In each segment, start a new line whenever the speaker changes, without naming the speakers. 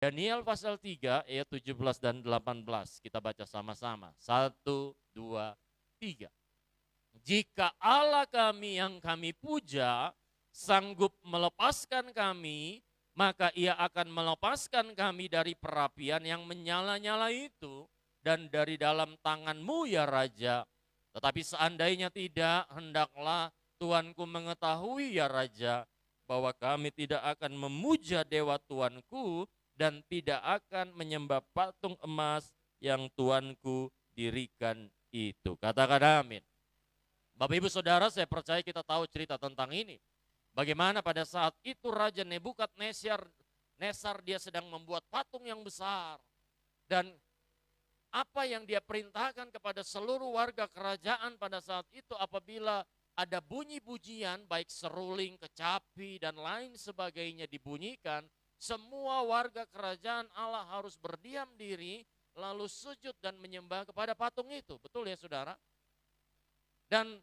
Daniel pasal 3 ayat 17 dan 18. Kita baca sama-sama. 1, 2, 3. Jika Allah kami yang kami puja sanggup melepaskan kami, maka ia akan melepaskan kami dari perapian yang menyala-nyala itu dan dari dalam tanganmu ya Raja. Tetapi seandainya tidak, hendaklah Tuanku mengetahui ya Raja, bahwa kami tidak akan memuja dewa Tuanku dan tidak akan menyembah patung emas yang Tuanku dirikan itu. Katakan amin. Bapak Ibu Saudara, saya percaya kita tahu cerita tentang ini. Bagaimana pada saat itu Raja Nebukadnezar dia sedang membuat patung yang besar. Dan apa yang dia perintahkan kepada seluruh warga kerajaan pada saat itu, apabila ada bunyi pujian baik seruling, kecapi dan lain sebagainya dibunyikan, semua warga kerajaan Allah harus berdiam diri lalu sujud dan menyembah kepada patung itu. Betul ya Saudara? Dan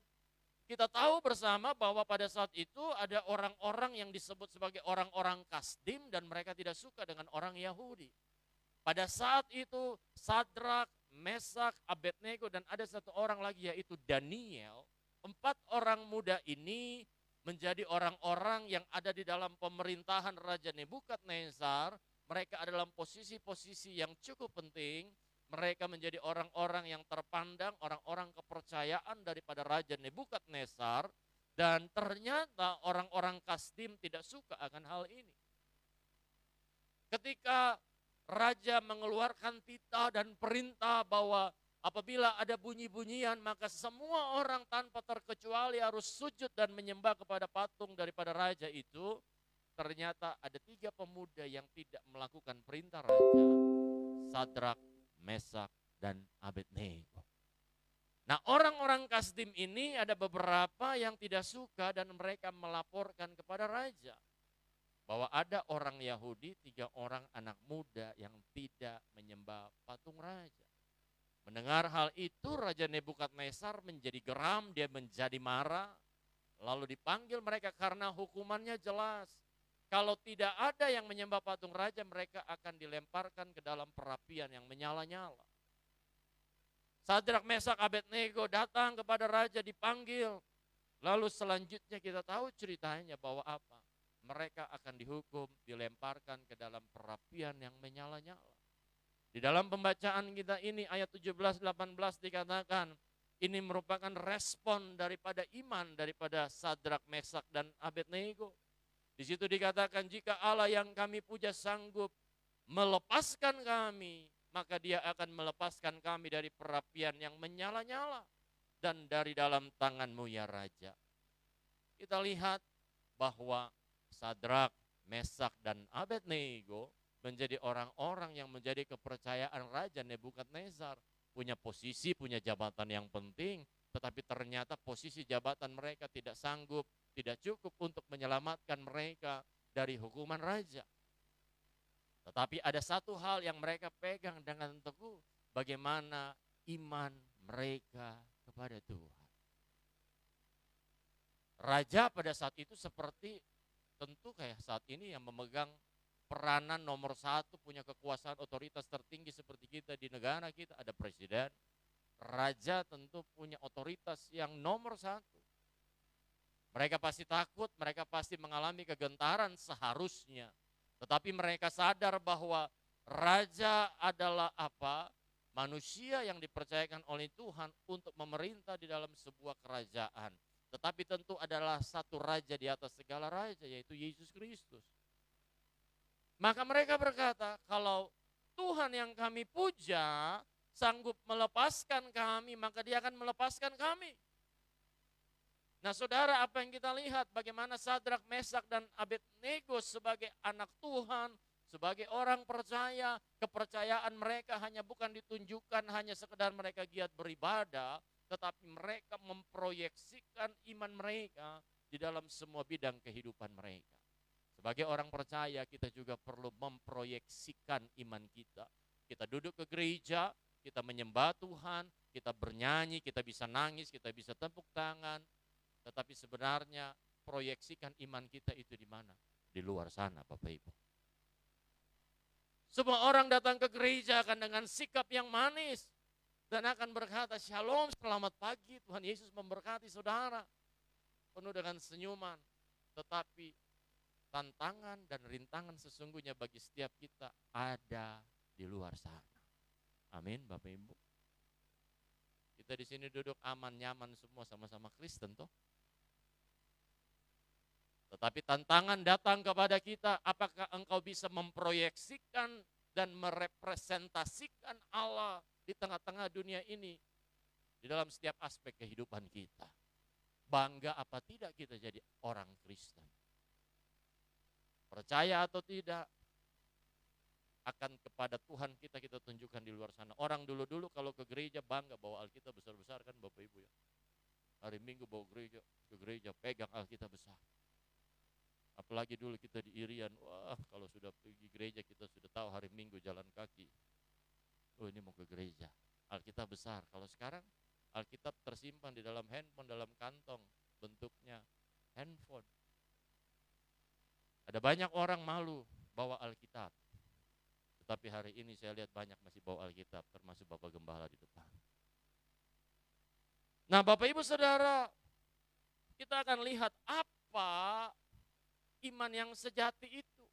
kita tahu bersama bahwa pada saat itu ada orang-orang yang disebut sebagai orang-orang Kasdim dan mereka tidak suka dengan orang Yahudi. Pada saat itu Sadrak, Mesak, Abednego dan ada satu orang lagi yaitu Daniel. 4 orang muda ini menjadi orang-orang yang ada di dalam pemerintahan Raja Nebukadnezar. Mereka ada dalam posisi-posisi yang cukup penting. Mereka menjadi orang-orang yang terpandang, orang-orang kepercayaan daripada Raja Nebukadnezar. Dan ternyata orang-orang Kasdim tidak suka akan hal ini. Ketika Raja mengeluarkan titah dan perintah bahwa apabila ada bunyi-bunyian maka semua orang tanpa terkecuali harus sujud dan menyembah kepada patung daripada Raja itu. Ternyata ada 3 pemuda yang tidak melakukan perintah Raja. Sadrak, Mesak, dan Abednego. Nah, orang-orang Kasdim ini ada beberapa yang tidak suka dan mereka melaporkan kepada Raja bahwa ada orang Yahudi, 3 orang anak muda yang tidak menyembah patung Raja. Mendengar hal itu Raja Nebukadnezar menjadi geram, dia menjadi marah. Lalu dipanggil mereka karena hukumannya jelas. Kalau tidak ada yang menyembah patung Raja, mereka akan dilemparkan ke dalam perapian yang menyala-nyala. Sadrak, Mesak, Abednego datang kepada Raja dipanggil. Lalu selanjutnya kita tahu ceritanya bahwa apa? Mereka akan dihukum, dilemparkan ke dalam perapian yang menyala-nyala. Di dalam pembacaan kita ini ayat 17-18 dikatakan ini merupakan respon daripada iman daripada Sadrak, Mesak dan Abednego. Di situ dikatakan jika Allah yang kami puja sanggup melepaskan kami, maka dia akan melepaskan kami dari perapian yang menyala-nyala dan dari dalam tanganmu ya Raja. Kita lihat bahwa Sadrak, Mesak dan Abednego menjadi orang-orang yang menjadi kepercayaan Raja Nebukadnezar. Punya posisi, punya jabatan yang penting, tetapi ternyata posisi jabatan mereka tidak sanggup, tidak cukup untuk menyelamatkan mereka dari hukuman Raja. Tetapi ada satu hal yang mereka pegang dengan teguh, bagaimana iman mereka kepada Tuhan. Raja pada saat itu seperti tentu kayak saat ini yang memegang peranan nomor 1, punya kekuasaan otoritas tertinggi seperti kita di negara kita, ada presiden. Raja tentu punya otoritas yang nomor 1. Mereka pasti takut, mereka pasti mengalami kegentaran seharusnya. Tetapi mereka sadar bahwa raja adalah apa? Manusia yang dipercayakan oleh Tuhan untuk memerintah di dalam sebuah kerajaan. Tetapi tentu adalah satu raja di atas segala raja, yaitu Yesus Kristus. Maka mereka berkata, kalau Tuhan yang kami puja sanggup melepaskan kami, maka dia akan melepaskan kami. Nah saudara, apa yang kita lihat bagaimana Sadrak, Mesak dan Abednego sebagai anak Tuhan, sebagai orang percaya, kepercayaan mereka hanya bukan ditunjukkan hanya sekedar mereka giat beribadah, tetapi mereka memproyeksikan iman mereka di dalam semua bidang kehidupan mereka. Sebagai orang percaya kita juga perlu memproyeksikan iman kita. Kita duduk ke gereja, kita menyembah Tuhan, kita bernyanyi, kita bisa nangis, kita bisa tepuk tangan. Tetapi sebenarnya proyeksikan iman kita itu di mana? Di luar sana Bapak Ibu. Semua orang datang ke gereja akan dengan sikap yang manis. Dan akan berkata, shalom, selamat pagi, Tuhan Yesus memberkati saudara. Penuh dengan senyuman. Tetapi tantangan dan rintangan sesungguhnya bagi setiap kita ada di luar sana. Amin, Bapak Ibu. Kita di sini duduk aman, nyaman semua sama-sama Kristen toh. Tetapi tantangan datang kepada kita, apakah engkau bisa memproyeksikan dan merepresentasikan Allah di tengah-tengah dunia ini, di dalam setiap aspek kehidupan kita. Bangga apa tidak kita jadi orang Kristen? Percaya atau tidak, akan kepada Tuhan kita tunjukkan di luar sana. Orang dulu-dulu kalau ke gereja bangga bawa Alkitab besar-besar kan Bapak Ibu ya. Hari Minggu bawa ke gereja pegang Alkitab besar. Apalagi dulu kita di Irian, wah kalau sudah pergi gereja kita sudah tahu hari Minggu jalan kaki. Oh ini mau ke gereja, Alkitab besar. Kalau sekarang Alkitab tersimpan di dalam handphone, dalam kantong, bentuknya handphone. Ada banyak orang malu bawa Alkitab. Tetapi hari ini saya lihat banyak masih bawa Alkitab, termasuk Bapak Gembala di depan. Nah Bapak Ibu Saudara, kita akan lihat apa iman yang sejati itu.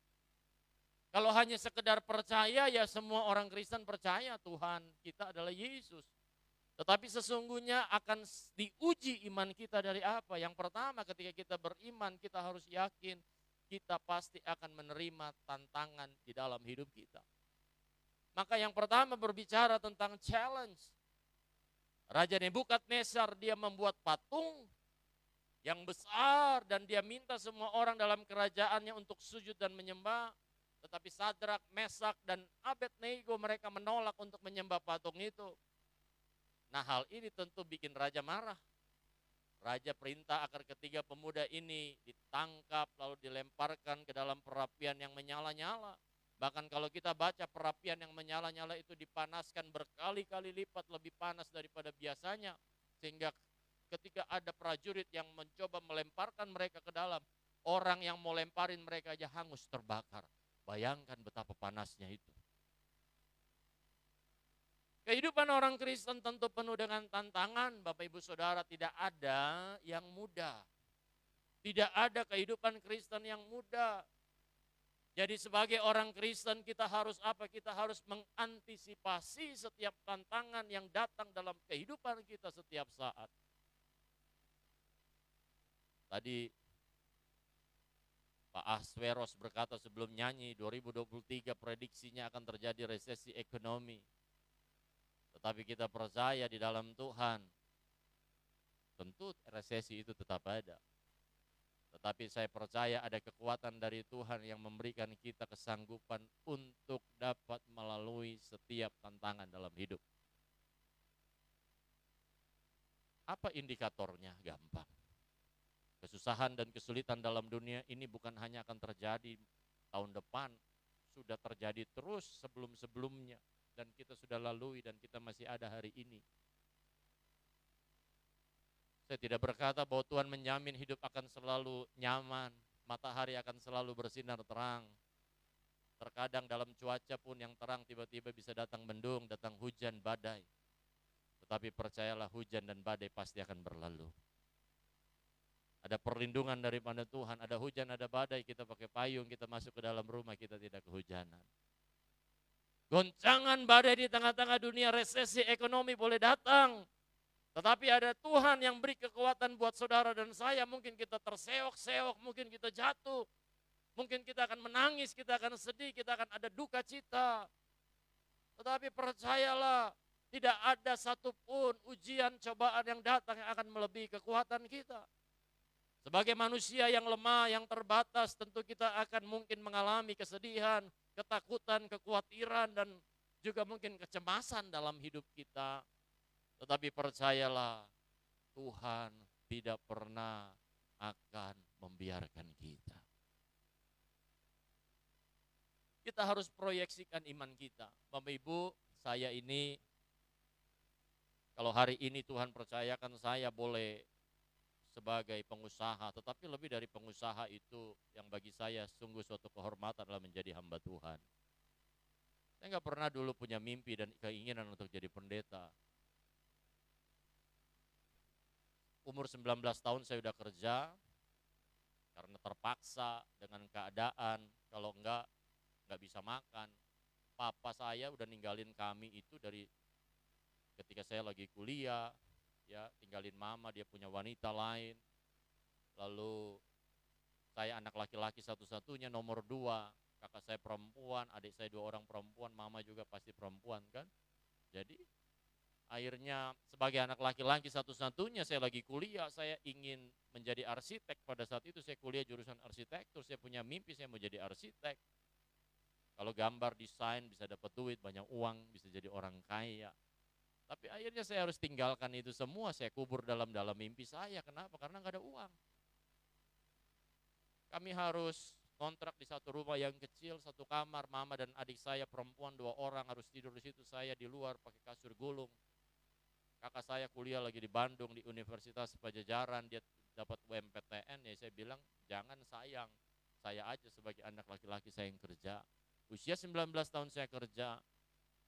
Kalau hanya sekedar percaya, ya semua orang Kristen percaya Tuhan kita adalah Yesus. Tetapi sesungguhnya akan diuji iman kita dari apa? Yang pertama ketika kita beriman, kita harus yakin kita pasti akan menerima tantangan di dalam hidup kita. Maka yang pertama berbicara tentang challenge. Raja Nebukadnezar dia membuat patung yang besar dan dia minta semua orang dalam kerajaannya untuk sujud dan menyembah. Tetapi Sadrak, Mesak, dan Abednego mereka menolak untuk menyembah patung itu. Nah hal ini tentu bikin raja marah. Raja perintah agar ketiga pemuda ini ditangkap lalu dilemparkan ke dalam perapian yang menyala-nyala. Bahkan kalau kita baca perapian yang menyala-nyala itu dipanaskan berkali-kali lipat lebih panas daripada biasanya. Sehingga ketika ada prajurit yang mencoba melemparkan mereka ke dalam, orang yang mau lemparin mereka aja hangus terbakar. Bayangkan betapa panasnya itu. Kehidupan orang Kristen tentu penuh dengan tantangan, Bapak Ibu Saudara, tidak ada yang mudah. Tidak ada kehidupan Kristen yang mudah. Jadi sebagai orang Kristen kita harus apa? Kita harus mengantisipasi setiap tantangan yang datang dalam kehidupan kita setiap saat. Tadi Pak Asweros berkata sebelum nyanyi 2023 prediksinya akan terjadi resesi ekonomi. Tetapi kita percaya di dalam Tuhan, tentu resesi itu tetap ada. Tetapi saya percaya ada kekuatan dari Tuhan yang memberikan kita kesanggupan untuk dapat melalui setiap tantangan dalam hidup. Apa indikatornya? Gampang. Kesusahan dan kesulitan dalam dunia ini bukan hanya akan terjadi tahun depan, sudah terjadi terus sebelum-sebelumnya. Dan kita sudah lalui dan kita masih ada hari ini. Saya tidak berkata bahwa Tuhan menjamin hidup akan selalu nyaman, matahari akan selalu bersinar terang. Terkadang dalam cuaca pun yang terang tiba-tiba bisa datang mendung, datang hujan, badai. Tetapi percayalah hujan dan badai pasti akan berlalu. Ada perlindungan daripada Tuhan, ada hujan, ada badai, kita pakai payung, kita masuk ke dalam rumah, kita tidak kehujanan. Goncangan badai di tengah-tengah dunia, resesi ekonomi boleh datang. Tetapi ada Tuhan yang beri kekuatan buat saudara dan saya. Mungkin kita terseok-seok, mungkin kita jatuh. Mungkin kita akan menangis, kita akan sedih, kita akan ada duka cita. Tetapi percayalah, tidak ada satupun ujian, cobaan yang datang yang akan melebihi kekuatan kita. Sebagai manusia yang lemah, yang terbatas, tentu kita akan mungkin mengalami kesedihan, ketakutan, kekhawatiran, dan juga mungkin kecemasan dalam hidup kita. Tetapi percayalah, Tuhan tidak pernah akan membiarkan kita. Kita harus proyeksikan iman kita. Bapak Ibu, saya ini, kalau hari ini Tuhan percayakan saya boleh sebagai pengusaha, tetapi lebih dari pengusaha itu yang bagi saya sungguh suatu kehormatan adalah menjadi hamba Tuhan. nggak pernah dulu punya mimpi dan keinginan untuk jadi pendeta. Umur 19 tahun saya udah kerja, karena terpaksa dengan keadaan, kalau nggak bisa makan. Papa saya udah ninggalin kami itu dari ketika saya lagi kuliah, ya tinggalin mama, dia punya wanita lain. Lalu saya anak laki-laki satu-satunya, nomor 2, kakak saya perempuan, adik saya 2 orang perempuan, mama juga pasti perempuan kan. Jadi akhirnya sebagai anak laki-laki satu-satunya, saya lagi kuliah, saya ingin menjadi arsitek. Pada saat itu saya kuliah jurusan arsitektur, saya punya mimpi saya mau jadi arsitek. Kalau gambar, desain, bisa dapat duit, banyak uang, bisa jadi orang kaya. Tapi akhirnya saya harus tinggalkan itu semua, saya kubur dalam mimpi saya. Kenapa? Karena nggak ada uang. Kami harus kontrak di satu rumah yang kecil, satu kamar, mama dan adik saya perempuan 2 orang harus tidur di situ, saya di luar pakai kasur gulung. Kakak saya kuliah lagi di Bandung di Universitas Pajajaran, dia dapat UMPTN, ya saya bilang jangan sayang, saya aja sebagai anak laki-laki saya yang kerja. Usia 19 tahun saya kerja,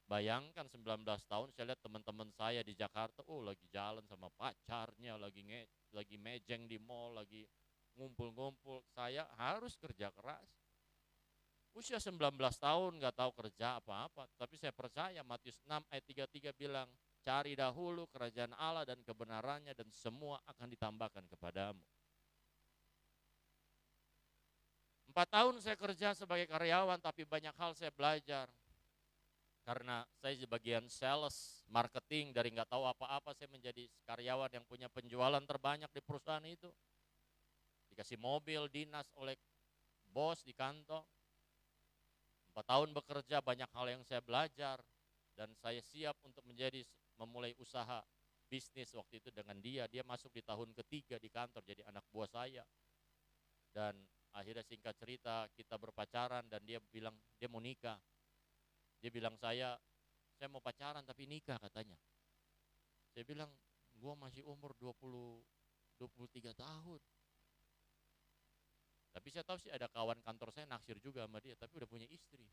bayangkan 19 tahun saya lihat teman-teman saya di Jakarta, lagi jalan sama pacarnya, lagi mejeng di mall, lagi ngumpul-ngumpul, saya harus kerja keras. Usia 19 tahun nggak tahu kerja apa-apa, tapi saya percaya Matius 6 ayat 33 bilang, cari dahulu kerajaan Allah dan kebenarannya dan semua akan ditambahkan kepadamu. 4 tahun saya kerja sebagai karyawan, tapi banyak hal saya belajar. Karena saya di bagian sales, marketing, dari nggak tahu apa-apa saya menjadi karyawan yang punya penjualan terbanyak di perusahaan itu. Dikasih mobil dinas oleh bos di kantor. 4 tahun bekerja, banyak hal yang saya belajar. Dan saya siap untuk memulai usaha bisnis waktu itu dengan dia. Dia masuk di tahun ketiga di kantor, jadi anak buah saya. Dan akhirnya singkat cerita, kita berpacaran dan dia bilang dia mau nikah. Dia bilang saya mau pacaran tapi nikah katanya. Saya bilang, gua masih umur 23 tahun. Tapi saya tahu sih ada kawan kantor saya naksir juga sama dia, tapi udah punya istri.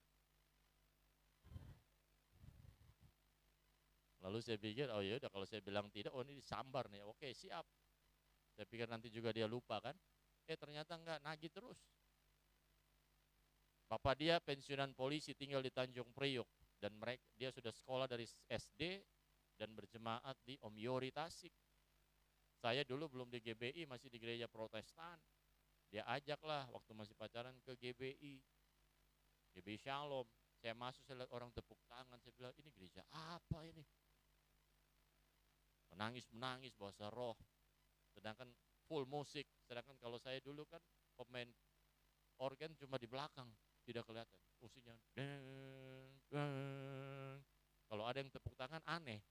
Lalu saya pikir, oh ya udah kalau saya bilang tidak, ini disambar nih. Oke, siap. Saya pikir nanti juga dia lupa kan. Ternyata enggak, nagih terus. Bapak dia pensiunan polisi, tinggal di Tanjung Priok, dan dia sudah sekolah dari SD dan berjemaat di Om Yori Tasik. Saya dulu belum di GBI, masih di gereja Protestan. Dia ajaklah waktu masih pacaran ke GBI Shalom. Saya masuk, saya lihat orang tepuk tangan, saya bilang ini gereja apa ini? Menangis bahasa roh. Sedangkan full musik. Sedangkan kalau saya dulu kan pemain organ cuma di belakang, tidak kelihatan. Musiknya kalau ada yang tepuk tangan aneh.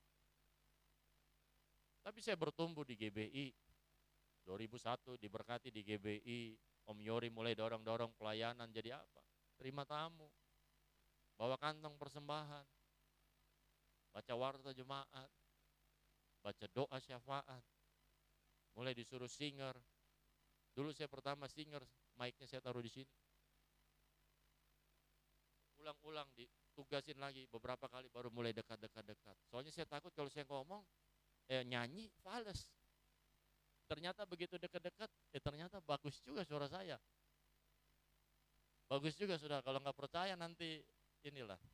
Tapi saya bertumbuh di GBI. 2001 diberkati di GBI, Om Yori mulai dorong-dorong pelayanan, jadi apa? Terima tamu, bawa kantong persembahan, baca warta jemaat, baca doa syafaat, mulai disuruh singer. Dulu saya pertama singer, mic-nya saya taruh di sini. Ulang-ulang, ditugasin lagi beberapa kali baru mulai dekat. Soalnya saya takut kalau saya ngomong, nyanyi fales. Ternyata begitu dekat-dekat, ternyata bagus juga suara saya. Bagus juga sudah, kalau nggak percaya nanti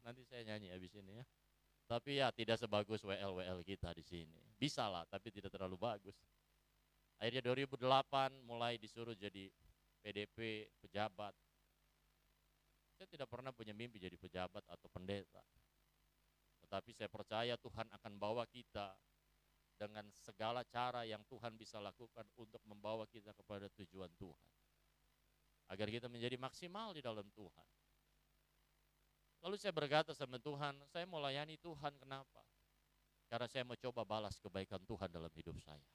nanti saya nyanyi habis ini ya. Tapi ya tidak sebagus WL kita di sini. Bisa lah, tapi tidak terlalu bagus. Akhirnya 2008 mulai disuruh jadi PDP, pejabat. Saya tidak pernah punya mimpi jadi pejabat atau pendeta. Tetapi saya percaya Tuhan akan bawa kita dengan segala cara yang Tuhan bisa lakukan untuk membawa kita kepada tujuan Tuhan. Agar kita menjadi maksimal di dalam Tuhan. Lalu saya berkata sama Tuhan, saya mau layani Tuhan, kenapa? Karena saya mau coba balas kebaikan Tuhan dalam hidup saya.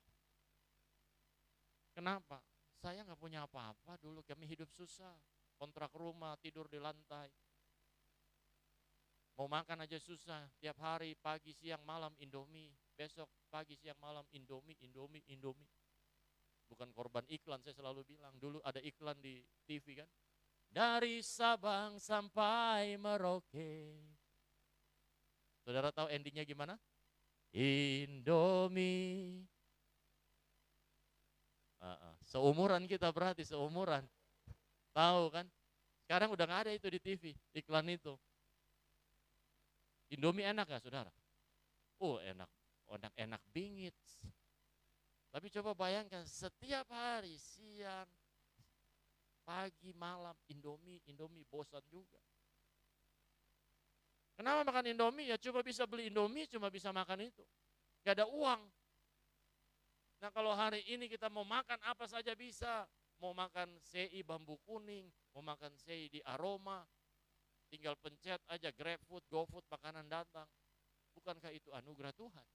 Kenapa? Saya nggak punya apa-apa dulu, kami hidup susah. Kontrak rumah, tidur di lantai. Mau makan aja susah, tiap hari pagi, siang, malam Indomie. Besok pagi, siang, malam Indomie. Bukan korban iklan, saya selalu bilang. Dulu ada iklan di TV kan. Dari Sabang sampai Merauke, Saudara tahu endingnya gimana? Indomie. Seumuran kita berarti, seumuran. Tahu kan? Sekarang udah nggak ada itu di TV, iklan itu. Indomie enak gak saudara? Oh enak, enak bingit. Tapi coba bayangkan setiap hari, siang, pagi, malam, Indomie bosan juga. Kenapa makan Indomie? Ya cuma bisa beli Indomie, cuma bisa makan itu. Gak ada uang. Nah kalau hari ini kita mau makan apa saja bisa. Mau makan sei bambu kuning, mau makan sei di aroma, tinggal pencet aja GrabFood, GoFood, makanan datang. Bukankah itu anugerah Tuhan?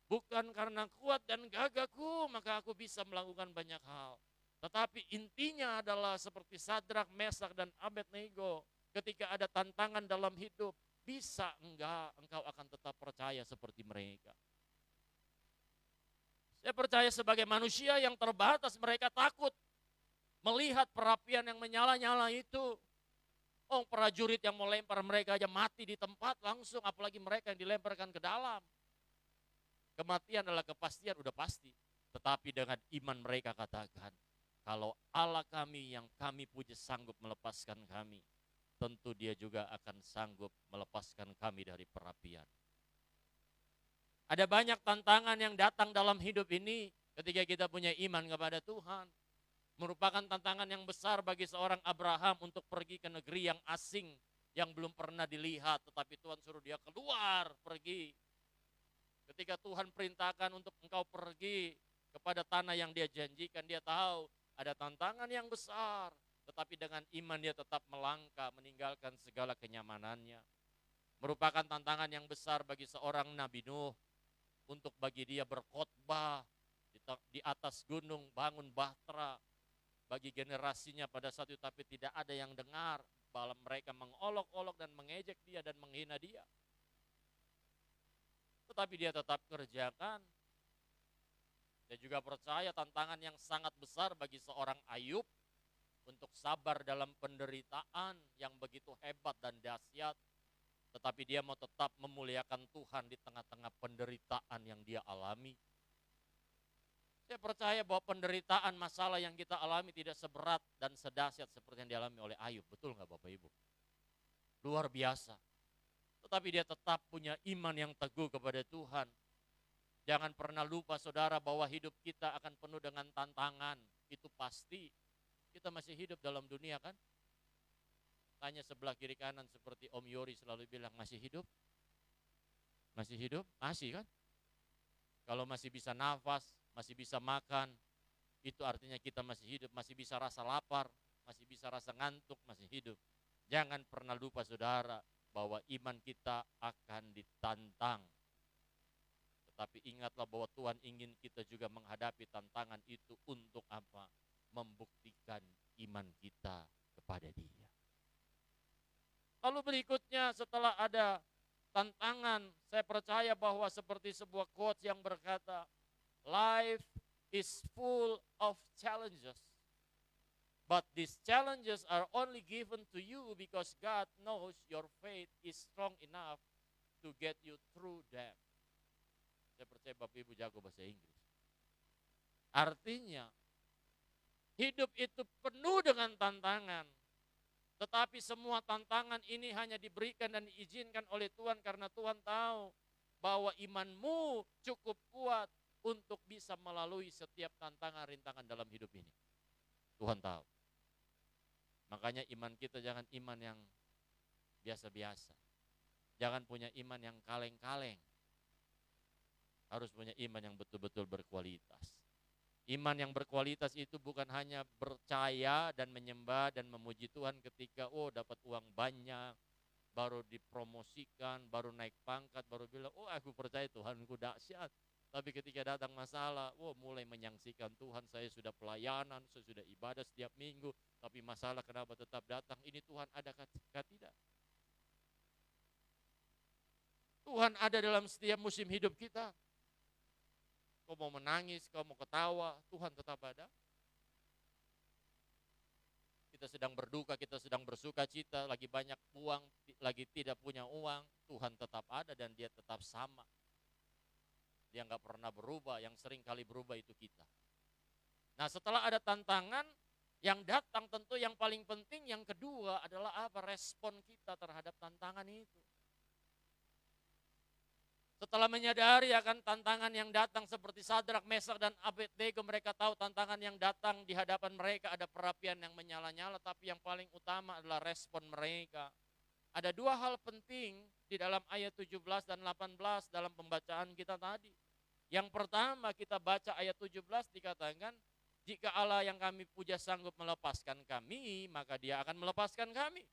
Bukan karena kuat dan gagahku, maka aku bisa melakukan banyak hal. Tetapi intinya adalah seperti Sadrak, Mesak, dan Abednego. Ketika ada tantangan dalam hidup, bisa enggak engkau akan tetap percaya seperti mereka. Saya percaya sebagai manusia yang terbatas, mereka takut melihat perapian yang menyala-nyala itu. Oh, prajurit yang mau lempar mereka aja mati di tempat langsung, apalagi mereka yang dilemparkan ke dalam. Kematian adalah kepastian, udah pasti. Tetapi dengan iman mereka katakan, kalau Allah kami yang kami puji sanggup melepaskan kami, tentu dia juga akan sanggup melepaskan kami dari perapian. Ada banyak tantangan yang datang dalam hidup ini ketika kita punya iman kepada Tuhan. Merupakan tantangan yang besar bagi seorang Abraham untuk pergi ke negeri yang asing, yang belum pernah dilihat, tetapi Tuhan suruh dia keluar, pergi. Ketika Tuhan perintahkan untuk engkau pergi kepada tanah yang dia janjikan, dia tahu ada tantangan yang besar, tetapi dengan iman dia tetap melangkah, meninggalkan segala kenyamanannya. Merupakan tantangan yang besar bagi seorang Nabi Nuh, untuk bagi dia berkhotbah di atas gunung, bangun bahtera bagi generasinya pada saat itu, tapi tidak ada yang dengar. Malah mereka mengolok-olok dan mengejek dia dan menghina dia. Tetapi dia tetap kerjakan. Saya juga percaya tantangan yang sangat besar bagi seorang Ayub untuk sabar dalam penderitaan yang begitu hebat dan dahsyat. Tetapi dia mau tetap memuliakan Tuhan di tengah-tengah penderitaan yang dia alami. Saya percaya bahwa penderitaan masalah yang kita alami tidak seberat dan sedahsyat seperti yang dialami oleh Ayub. Betul nggak Bapak Ibu? Luar biasa. Tetapi dia tetap punya iman yang teguh kepada Tuhan. Jangan pernah lupa saudara bahwa hidup kita akan penuh dengan tantangan. Itu pasti. Kita masih hidup dalam dunia kan? Tanya sebelah kiri kanan seperti Om Yori selalu bilang, masih hidup? Masih hidup? Masih kan? Kalau masih bisa nafas, masih bisa makan, itu artinya kita masih hidup, masih bisa rasa lapar, masih bisa rasa ngantuk, masih hidup. Jangan pernah lupa saudara bahwa iman kita akan ditantang. Tetapi ingatlah bahwa Tuhan ingin kita juga menghadapi tantangan itu untuk apa? Membuktikan iman kita kepada Dia. Lalu berikutnya setelah ada tantangan, saya percaya bahwa seperti sebuah quotes yang berkata, life is full of challenges. But these challenges are only given to you because God knows your faith is strong enough to get you through them. Saya percaya Bapak Ibu jago bahasa Inggris. Artinya, hidup itu penuh dengan tantangan. Tetapi semua tantangan ini hanya diberikan dan diizinkan oleh Tuhan karena Tuhan tahu bahwa imanmu cukup kuat untuk bisa melalui setiap tantangan rintangan dalam hidup ini. Tuhan tahu. Makanya iman kita jangan iman yang biasa-biasa. Jangan punya iman yang kaleng-kaleng. Harus punya iman yang betul-betul berkualitas. Iman yang berkualitas itu bukan hanya percaya dan menyembah dan memuji Tuhan ketika dapat uang banyak, baru dipromosikan, baru naik pangkat, baru bilang, aku percaya Tuhanku dahsyat. Tapi ketika datang masalah, mulai menyaksikan Tuhan, saya sudah pelayanan, saya sudah ibadah setiap minggu, tapi masalah kenapa tetap datang? Ini Tuhan ada kah tidak? Tuhan ada dalam setiap musim hidup kita. Kau mau menangis, kau mau ketawa, Tuhan tetap ada. Kita kita sedang berduka, kita sedang bersuka cita, lagi banyak uang, lagi tidak punya uang, Tuhan tetap ada dan dia tetap sama. Dia nggak pernah berubah, yang sering kali berubah itu kita. Nah setelah ada tantangan, yang datang tentu yang paling penting, yang kedua adalah apa? Respon kita terhadap tantangan itu. Setelah menyadari akan tantangan yang datang seperti Sadrak, Mesak, dan Abednego, mereka tahu tantangan yang datang di hadapan mereka ada perapian yang menyala-nyala, tapi yang paling utama adalah respon mereka. Ada dua hal penting di dalam ayat 17 dan 18 dalam pembacaan kita tadi. Yang pertama kita baca ayat 17 dikatakan, jika Allah yang kami puja sanggup melepaskan kami, maka dia akan melepaskan kami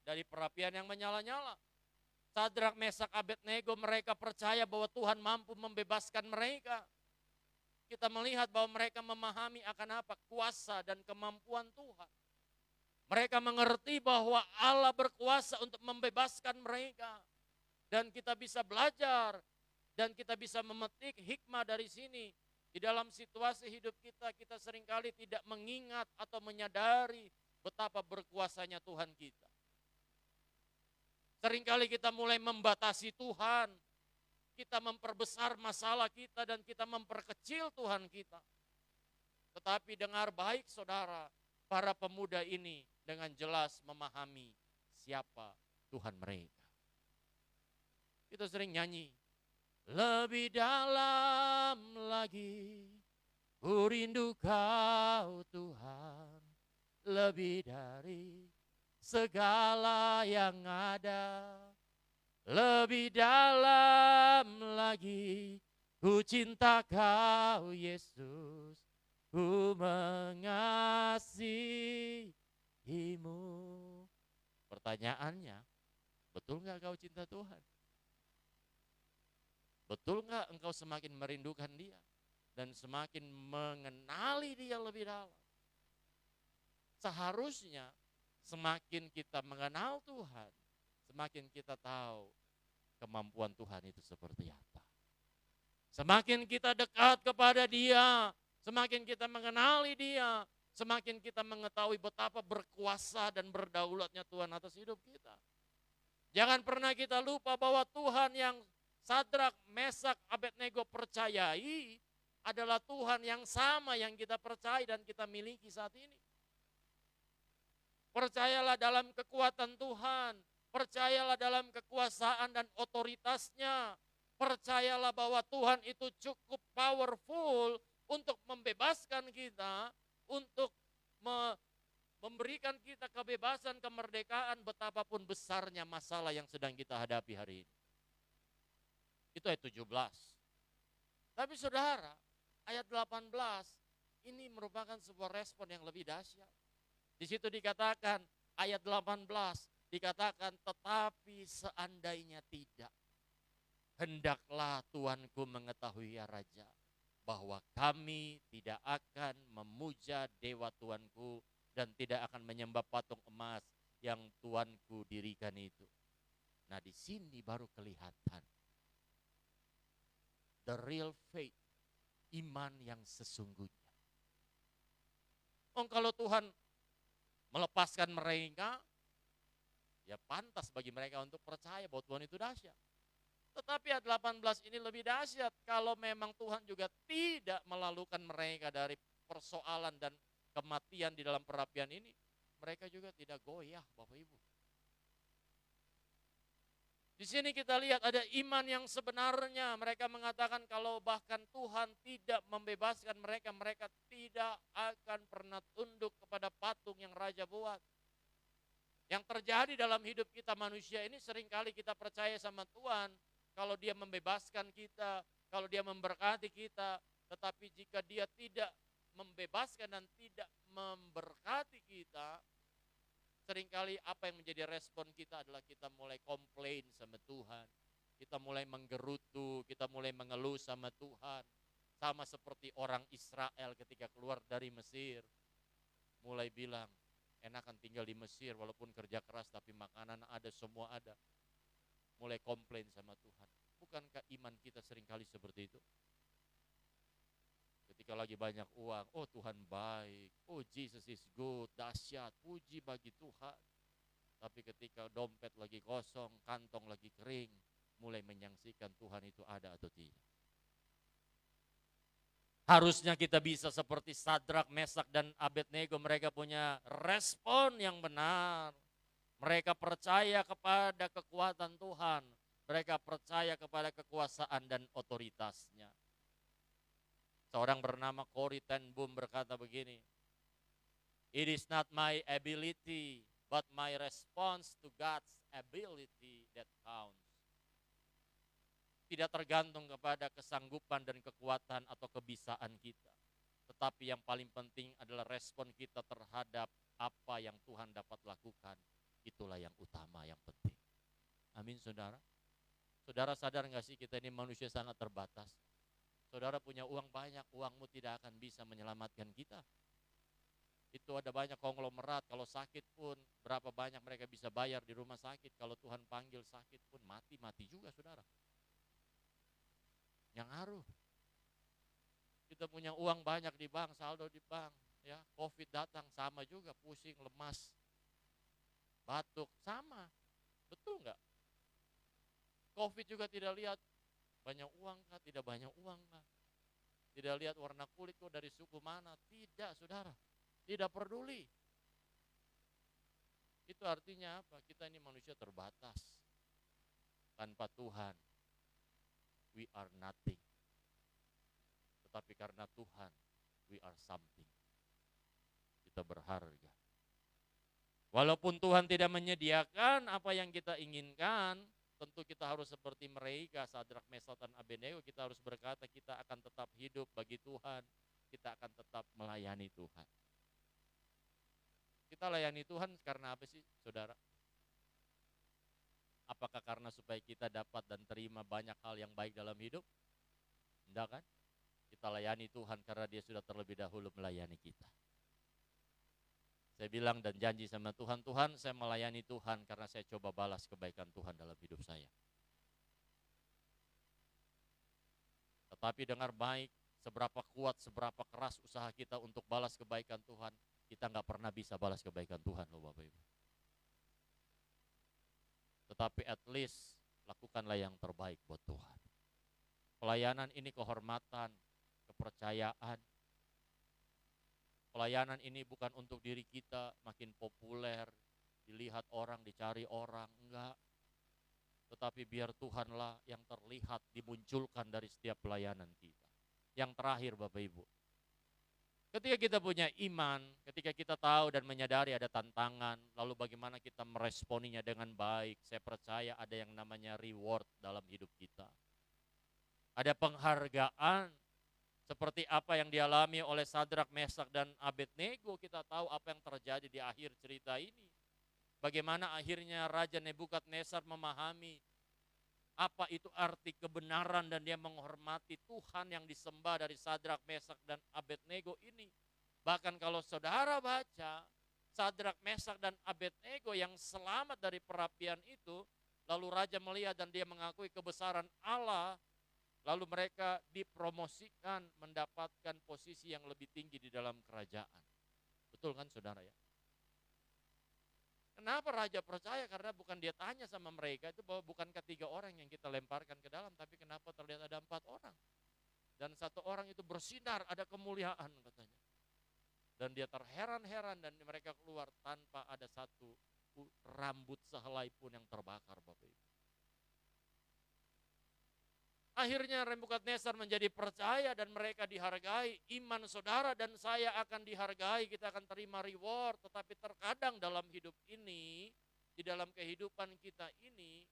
dari perapian yang menyala-nyala. Sadrak, Mesak, Abednego mereka percaya bahwa Tuhan mampu membebaskan mereka. Kita melihat bahwa mereka memahami akan apa? Kuasa dan kemampuan Tuhan. Mereka mengerti bahwa Allah berkuasa untuk membebaskan mereka. Dan kita bisa belajar dan kita bisa memetik hikmah dari sini. Di dalam situasi hidup kita, kita seringkali tidak mengingat atau menyadari betapa berkuasanya Tuhan kita. Seringkali kita mulai membatasi Tuhan, kita memperbesar masalah kita dan kita memperkecil Tuhan kita. Tetapi dengar baik saudara, para pemuda ini dengan jelas memahami siapa Tuhan mereka. Kita sering nyanyi, lebih dalam lagi, ku rindu kau Tuhan, lebih dari segala yang ada, lebih dalam lagi, ku cinta kau Yesus, ku mengasihimu. Pertanyaannya, betul nggak kau cinta Tuhan? Betul nggak engkau semakin merindukan dia dan semakin mengenali dia lebih dalam? Seharusnya semakin kita mengenal Tuhan, semakin kita tahu kemampuan Tuhan itu seperti apa. Semakin kita dekat kepada Dia, semakin kita mengenali Dia, semakin kita mengetahui betapa berkuasa dan berdaulatnya Tuhan atas hidup kita. Jangan pernah kita lupa bahwa Tuhan yang Sadrak, Mesak, Abednego percayai adalah Tuhan yang sama yang kita percaya dan kita miliki saat ini. Percayalah dalam kekuatan Tuhan, percayalah dalam kekuasaan dan otoritasnya, percayalah bahwa Tuhan itu cukup powerful untuk membebaskan kita, untuk memberikan kita kebebasan, kemerdekaan betapapun besarnya masalah yang sedang kita hadapi hari ini. Itu ayat 17. Tapi saudara, ayat 18 ini merupakan sebuah respon yang lebih dahsyat. Di situ dikatakan, ayat 18 dikatakan, tetapi seandainya tidak, hendaklah Tuanku mengetahui ya Raja, bahwa kami tidak akan memuja dewa Tuanku dan tidak akan menyembah patung emas yang Tuanku dirikan itu. Nah di sini baru kelihatan the real faith, iman yang sesungguhnya. Kalau Tuhan melepaskan mereka, ya pantas bagi mereka untuk percaya bahwa Tuhan itu dahsyat. Tetapi ayat 18 ini lebih dahsyat kalau memang Tuhan juga tidak melalukan mereka dari persoalan dan kematian di dalam perapian ini, mereka juga tidak goyah Bapak Ibu. Di sini kita lihat ada iman yang sebenarnya. Mereka mengatakan kalau bahkan Tuhan tidak membebaskan mereka, mereka tidak akan pernah tunduk kepada patung yang Raja buat. Yang terjadi dalam hidup kita manusia ini seringkali kita percaya sama Tuhan, kalau Dia membebaskan kita, kalau Dia memberkati kita, tetapi jika Dia tidak membebaskan dan tidak memberkati kita, seringkali apa yang menjadi respon kita adalah kita mulai komplain sama Tuhan. Kita mulai menggerutu, kita mulai mengeluh sama Tuhan. Sama seperti orang Israel ketika keluar dari Mesir. Mulai bilang, enakan tinggal di Mesir walaupun kerja keras tapi makanan ada, semua ada. Mulai komplain sama Tuhan. Bukankah iman kita seringkali seperti itu? Ketika lagi banyak uang, oh Tuhan baik, oh Jesus is good, dahsyat, puji bagi Tuhan. Tapi ketika dompet lagi kosong, kantong lagi kering, mulai menyaksikan Tuhan itu ada atau tidak. Harusnya kita bisa seperti Sadrak, Mesak, dan Abednego, mereka punya respon yang benar. Mereka percaya kepada kekuatan Tuhan. Mereka percaya kepada kekuasaan dan otoritasnya. Seorang bernama Corrie ten Boom berkata begini, "It is not my ability, but my response to God's ability that counts." Tidak tergantung kepada kesanggupan dan kekuatan atau kebisaan kita. Tetapi yang paling penting adalah respon kita terhadap apa yang Tuhan dapat lakukan. Itulah yang utama, yang penting. Amin, saudara. Saudara sadar nggak sih kita ini manusia sangat terbatas. Saudara punya uang banyak, uangmu tidak akan bisa menyelamatkan kita. Itu ada banyak konglomerat, kalau sakit pun berapa banyak mereka bisa bayar di rumah sakit. Kalau Tuhan panggil sakit pun mati juga, saudara. Yang ngaruh. Kita punya uang banyak di bank, saldo di bank, ya. Covid datang sama juga, pusing, lemas, batuk, sama. Betul nggak? Covid juga tidak lihat banyak uang kah, tidak banyak uang kah. Tidak lihat warna kulit kok dari suku mana. Tidak, saudara. Tidak peduli. Itu artinya apa? Kita ini manusia terbatas. Tanpa Tuhan, we are nothing. Tetapi karena Tuhan, we are something. Kita berharga. Walaupun Tuhan tidak menyediakan apa yang kita inginkan, tentu kita harus seperti mereka, Sadrak, Mesak, dan Abednego, kita harus berkata kita akan tetap hidup bagi Tuhan, kita akan tetap melayani Tuhan. Kita layani Tuhan karena apa sih, saudara? Apakah karena supaya kita dapat dan terima banyak hal yang baik dalam hidup? Enggak kan? Kita layani Tuhan karena Dia sudah terlebih dahulu melayani kita. Saya bilang dan janji sama Tuhan, Tuhan saya melayani Tuhan karena saya coba balas kebaikan Tuhan dalam hidup saya. Tetapi dengar baik, seberapa kuat, seberapa keras usaha kita untuk balas kebaikan Tuhan, kita nggak pernah bisa balas kebaikan Tuhan loh Bapak Ibu. Tetapi at least lakukanlah yang terbaik buat Tuhan. Pelayanan ini kehormatan, kepercayaan. Pelayanan ini bukan untuk diri kita makin populer, dilihat orang, dicari orang, enggak. Tetapi biar Tuhanlah yang terlihat, dimunculkan dari setiap pelayanan kita. Yang terakhir Bapak Ibu, ketika kita punya iman, ketika kita tahu dan menyadari ada tantangan, lalu bagaimana kita meresponinya dengan baik, saya percaya ada yang namanya reward dalam hidup kita. Ada penghargaan. Seperti apa yang dialami oleh Sadrak, Mesak, dan Abednego, kita tahu apa yang terjadi di akhir cerita ini. Bagaimana akhirnya Raja Nebukadnezar memahami apa itu arti kebenaran dan dia menghormati Tuhan yang disembah dari Sadrak, Mesak, dan Abednego ini. Bahkan kalau saudara baca, Sadrak, Mesak, dan Abednego yang selamat dari perapian itu, lalu Raja melihat dan dia mengakui kebesaran Allah. Lalu mereka dipromosikan mendapatkan posisi yang lebih tinggi di dalam kerajaan. Betul kan saudara ya? Kenapa raja percaya? Karena bukan dia tanya sama mereka, itu bahwa bukan ketiga orang yang kita lemparkan ke dalam, tapi kenapa terlihat ada 4 orang. Dan 1 orang itu bersinar, ada kemuliaan katanya. Dan dia terheran-heran dan mereka keluar tanpa ada satu rambut sehelai pun yang terbakar Bapak Ibu. Akhirnya Nebukadnezar menjadi percaya dan mereka dihargai. Iman saudara dan saya akan dihargai, kita akan terima reward. Tetapi terkadang dalam hidup ini, di dalam kehidupan kita ini,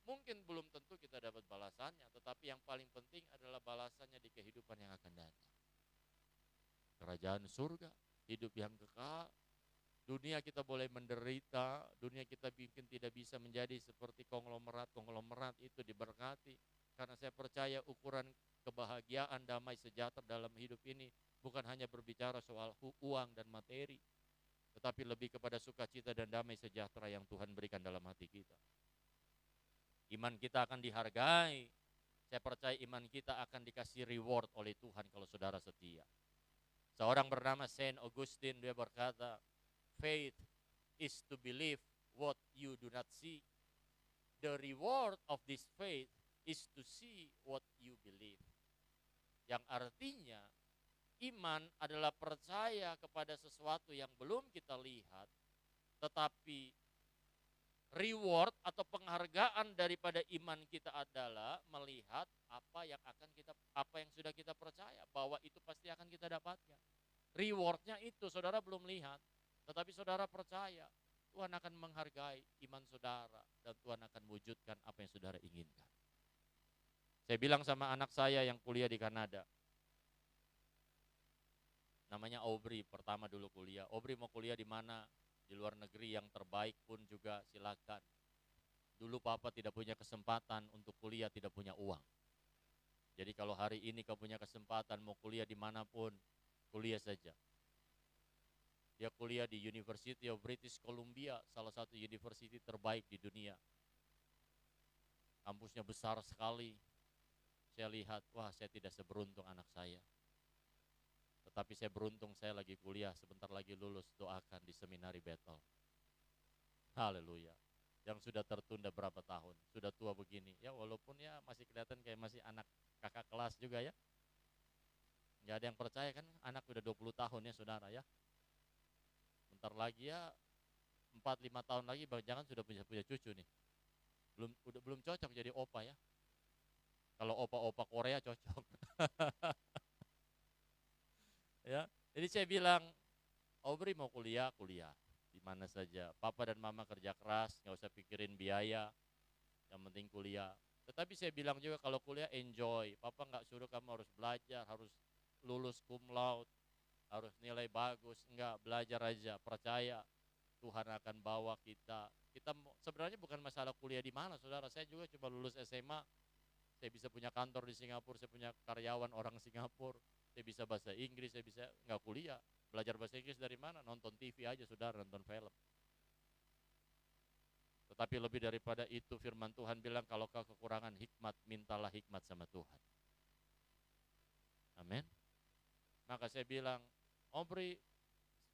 mungkin belum tentu kita dapat balasannya. Tetapi yang paling penting adalah balasannya di kehidupan yang akan datang. Kerajaan surga, hidup yang kekal. Dunia kita boleh menderita, dunia kita bikin tidak bisa menjadi seperti konglomerat. Konglomerat itu diberkati. Karena saya percaya ukuran kebahagiaan, damai, sejahtera dalam hidup ini bukan hanya berbicara soal uang dan materi, tetapi lebih kepada sukacita dan damai sejahtera yang Tuhan berikan dalam hati kita. Iman kita akan dihargai. Saya percaya iman kita akan dikasih reward oleh Tuhan kalau saudara setia. Seorang bernama Saint Augustine, dia berkata, faith is to believe what you do not see. The reward of this faith is to see what you believe. Yang artinya, iman adalah percaya kepada sesuatu yang belum kita lihat, tetapi reward atau penghargaan daripada iman kita adalah melihat apa yang sudah kita percaya bahwa itu pasti akan kita dapatkan. Rewardnya itu saudara belum lihat, tetapi saudara percaya Tuhan akan menghargai iman saudara dan Tuhan akan wujudkan apa yang saudara inginkan. Saya bilang sama anak saya yang kuliah di Kanada, namanya Aubrey, pertama dulu kuliah. Aubrey mau kuliah di mana? Di luar negeri yang terbaik pun juga silakan. Dulu papa tidak punya kesempatan untuk kuliah, tidak punya uang. Jadi kalau hari ini kau punya kesempatan mau kuliah dimanapun, kuliah saja. Dia kuliah di University of British Columbia, salah satu university terbaik di dunia. Kampusnya besar sekali. Saya lihat, wah saya tidak seberuntung anak saya. Tetapi saya beruntung saya lagi kuliah, sebentar lagi lulus, doakan di seminari Bethel. Haleluya. Yang sudah tertunda berapa tahun, sudah tua begini. Ya walaupun ya masih kelihatan kayak masih anak kakak kelas juga ya. Nggak ada yang percaya kan, anak udah 20 tahun ya saudara ya. Bentar lagi ya, 4-5 tahun lagi jangan sudah punya cucu nih. Belum cocok jadi opa ya. Kalau opa-opa Korea cocok. Ya, jadi saya bilang, Aubrey mau kuliah di mana saja. Papa dan mama kerja keras, nggak usah pikirin biaya, yang penting kuliah. Tetapi saya bilang juga kalau kuliah enjoy. Papa nggak suruh kamu harus belajar, harus lulus cum laude, harus nilai bagus. Enggak, belajar aja, percaya Tuhan akan bawa kita. Kita sebenarnya bukan masalah kuliah di mana, saudara. Saya juga cuma lulus SMA, saya bisa punya kantor di Singapura, saya punya karyawan orang Singapura. Saya bisa bahasa Inggris, saya bisa nggak kuliah. Belajar bahasa Inggris dari mana? Nonton TV aja saudara, nonton film. Tetapi lebih daripada itu firman Tuhan bilang kalau kau kekurangan hikmat, mintalah hikmat sama Tuhan. Amin. Maka saya bilang, Aubrey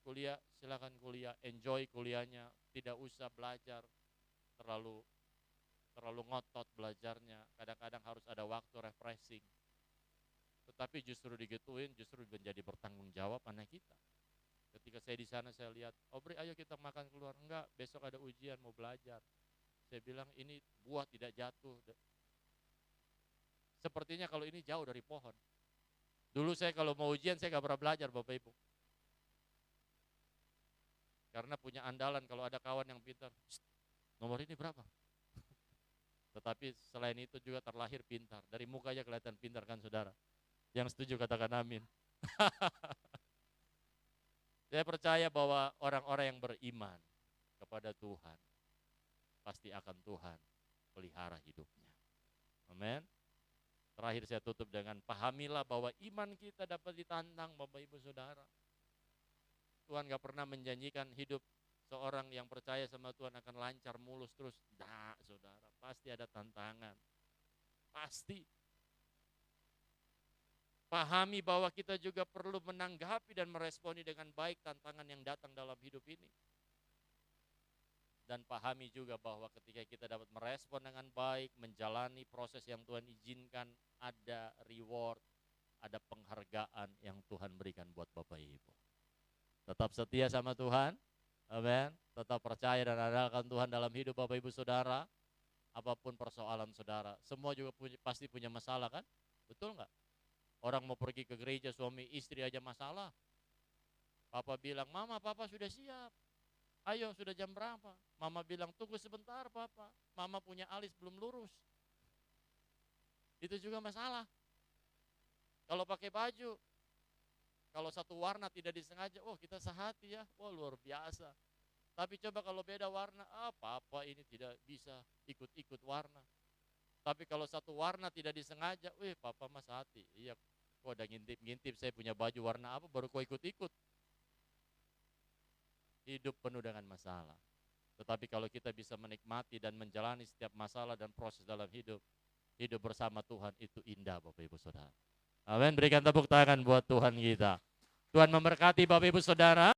kuliah, silakan kuliah, enjoy kuliahnya, tidak usah belajar terlalu ngotot belajarnya. Kadang-kadang harus ada waktu refreshing. Tetapi justru digituin, justru menjadi bertanggung jawab anak kita. Ketika saya di sana saya lihat, Aubrey ayo kita makan keluar. Enggak, besok ada ujian mau belajar. Saya bilang ini buah tidak jatuh. Sepertinya kalau ini jauh dari pohon. Dulu saya kalau mau ujian saya gak pernah belajar Bapak Ibu. Karena punya andalan kalau ada kawan yang pintar, nomor ini berapa? Tetapi selain itu juga terlahir pintar. Dari mukanya kelihatan pintar kan saudara. Yang setuju katakan amin. Saya percaya bahwa orang-orang yang beriman kepada Tuhan, pasti akan Tuhan pelihara hidupnya. Amin. Terakhir saya tutup dengan pahamilah bahwa iman kita dapat ditantang Bapak Ibu Saudara. Tuhan gak pernah menjanjikan hidup seorang yang percaya sama Tuhan akan lancar mulus terus. Nah saudara, pasti ada tantangan. Pasti. Pahami bahwa kita juga perlu menanggapi dan meresponi dengan baik tantangan yang datang dalam hidup ini. Dan pahami juga bahwa ketika kita dapat merespon dengan baik, menjalani proses yang Tuhan izinkan, ada reward, ada penghargaan yang Tuhan berikan buat Bapak Ibu. Tetap setia sama Tuhan, amin. Tetap percaya dan andalkan Tuhan dalam hidup Bapak Ibu Saudara. Apapun persoalan saudara, semua juga pasti punya masalah kan? Betul nggak? Orang mau pergi ke gereja suami istri aja masalah. Papa bilang, mama papa sudah siap. Ayo sudah jam berapa? Mama bilang tunggu sebentar papa. Mama punya alis belum lurus. Itu juga masalah. Kalau pakai baju, kalau satu warna tidak disengaja, oh kita sehati ya, wah luar biasa. Tapi coba kalau beda warna, papa ini tidak bisa ikut-ikut warna. Tapi kalau satu warna tidak disengaja, papa mas hati. Iya, kok udah ngintip-ngintip saya punya baju warna apa, baru kok ikut-ikut. Hidup penuh dengan masalah. Tetapi kalau kita bisa menikmati dan menjalani setiap masalah dan proses dalam hidup, hidup bersama Tuhan itu indah Bapak Ibu Saudara. Amin, berikan tepuk tangan buat Tuhan kita. Tuhan memberkati Bapak Ibu Saudara.